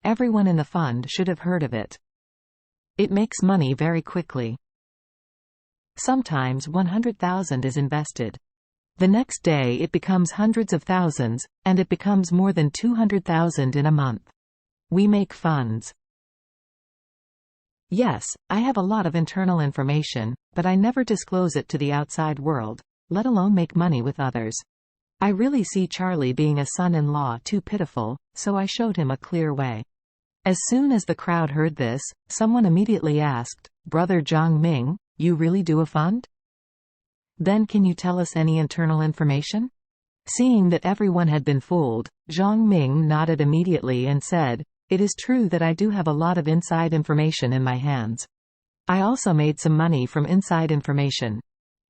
Everyone in the fund should have heard of it. It makes money very quickly. Sometimes 100,000 is invested. The next day it becomes hundreds of thousands, and it becomes more than 200,000 in a month. We make funds. Yes, I have a lot of internal information, but I never disclose it to the outside world, let alone make money with others. I really see Charlie being a son-in-law too pitiful, so I showed him a clear way. As soon as the crowd heard this, someone immediately asked, "Brother Zhang Ming, you really do a fund? Then can you tell us any internal information?" Seeing that everyone had been fooled, Zhang Ming nodded immediately and said, "It is true that I do have a lot of inside information in my hands. I also made some money from inside information.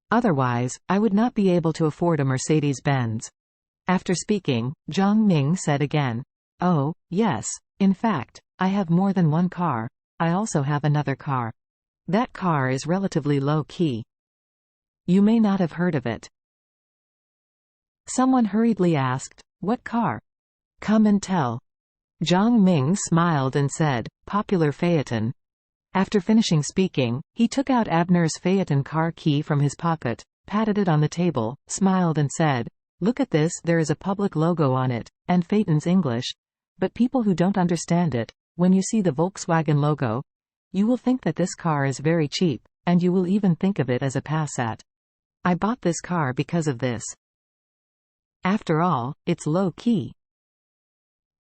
Otherwise, I would not be able to afford a Mercedes-Benz." After speaking, Zhang Ming said again, "Oh, yes, in fact, I have more than one car. I also have another car. That car is relatively low-key. You may not have heard of it." Someone hurriedly asked, "What car? Come and tell." Zhang Ming smiled and said, "Popular Phaeton." After finishing speaking, he took out Abner's Phaeton car key from his pocket, patted it on the table, smiled and said, "Look at this, there is a public logo on it, and Phaeton's English. But people who don't understand it, when you see the Volkswagen logo, you will think that this car is very cheap, and you will even think of it as a Passat. I bought this car because of this. After all, it's low-key."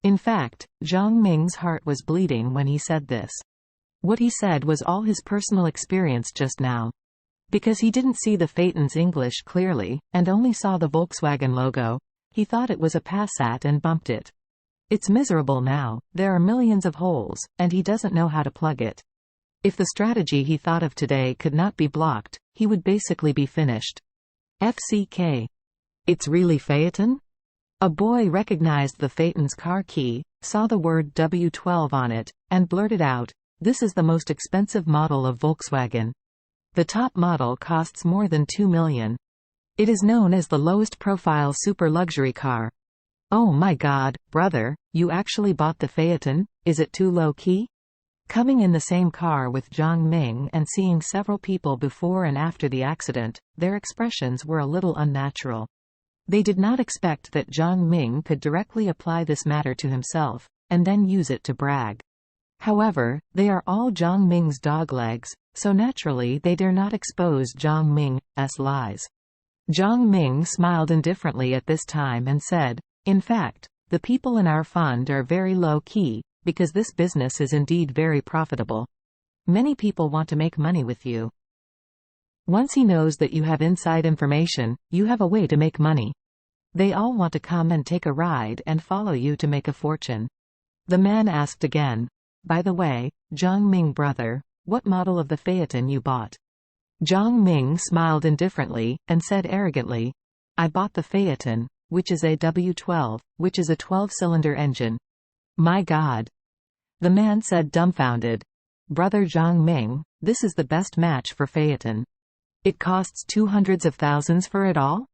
In fact, Zhang Ming's heart was bleeding when he said this. What he said was all his personal experience just now. Because he didn't see the Phaeton's English clearly, and only saw the Volkswagen logo, he thought it was a Passat and bumped it. It's miserable now, there are millions of holes, and he doesn't know how to plug it. If the strategy he thought of today could not be blocked, he would basically be finished. FCK. It's really Phaeton? A boy recognized the Phaeton's car key, saw the word W12 on it, and blurted out, "This is the most expensive model of Volkswagen. The top model costs more than 2 million. It is known as the lowest profile super luxury car." "Oh my God, brother, you actually bought the Phaeton? Is it too low-key?" Coming in the same car with Zhang Ming and seeing several people before and after the accident, their expressions were a little unnatural. They did not expect that Zhang Ming could directly apply this matter to himself, and then use it to brag. However, they are all Zhang Ming's doglegs, so naturally they dare not expose Zhang Ming's lies. Zhang Ming smiled indifferently at this time and said, "In fact, the people in our fund are very low-key, because this business is indeed very profitable. Many people want to make money with you. Once he knows that you have inside information, you have a way to make money. They all want to come and take a ride and follow you to make a fortune." The man asked again, "By the way, Zhang Ming brother, what model of the Phaeton you bought?" Zhang Ming smiled indifferently, and said arrogantly, "I bought the Phaeton, which is a W12, which is a 12-cylinder engine." "My God!" The man said dumbfounded. "Brother Zhang Ming, this is the best match for Phaeton. It costs 200,000 for it all?"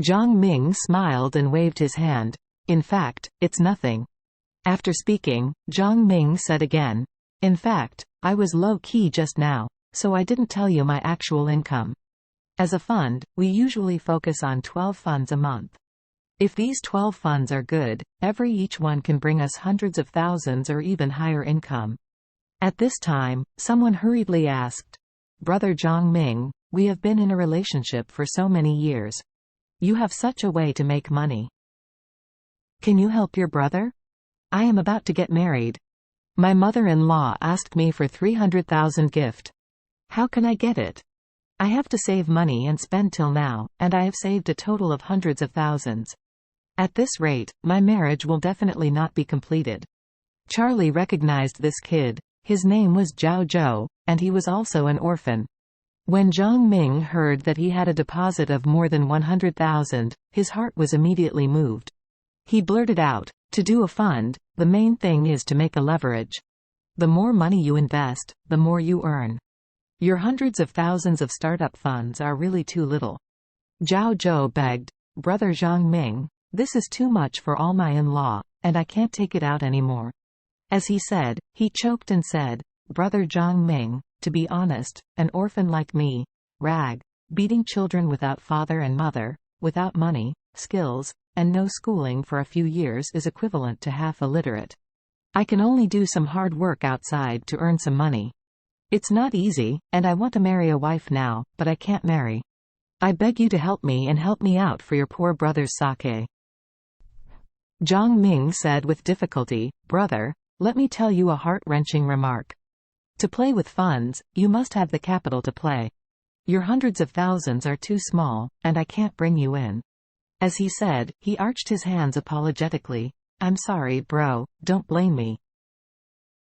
Zhang Ming smiled and waved his hand. "In fact, it's nothing." After speaking, Zhang Ming said again, "In fact, I was low-key just now, so I didn't tell you my actual income. As a fund, we usually focus on 12 funds a month. If these 12 funds are good, each one can bring us hundreds of thousands or even higher income." At this time, someone hurriedly asked, "Brother Zhang Ming, we have been in a relationship for so many years. You have such a way to make money. Can you help your brother? I am about to get married. My mother-in-law asked me for 300,000 gift. How can I get it? I have to save money and spend till now, and I have saved a total of hundreds of thousands. At this rate, my marriage will definitely not be completed." Charlie recognized this kid. His name was Zhao Zhou, and he was also an orphan. When Zhang Ming heard that he had a deposit of more than 100,000, his heart was immediately moved. He blurted out, "To do a fund, the main thing is to make a leverage. The more money you invest, the more you earn. Your hundreds of thousands of startup funds are really too little." Zhao Zhou begged, "Brother Zhang Ming, this is too much for all my in-law, and I can't take it out anymore. As he said, he choked and said, "Brother Zhang Ming, to be honest, an orphan like me, rag, beating children without father and mother, without money, skills, and no schooling for a few years is equivalent to half illiterate. I can only do some hard work outside to earn some money. It's not easy, and I want to marry a wife now, but I can't marry. I beg you to help me and help me out for your poor brother's sake." Zhang Ming said with difficulty, "Brother, let me tell you a heart-wrenching remark. To play with funds, you must have the capital to play. Your hundreds of thousands are too small, and I can't bring you in." As he said, he arched his hands apologetically. "I'm sorry, bro, don't blame me.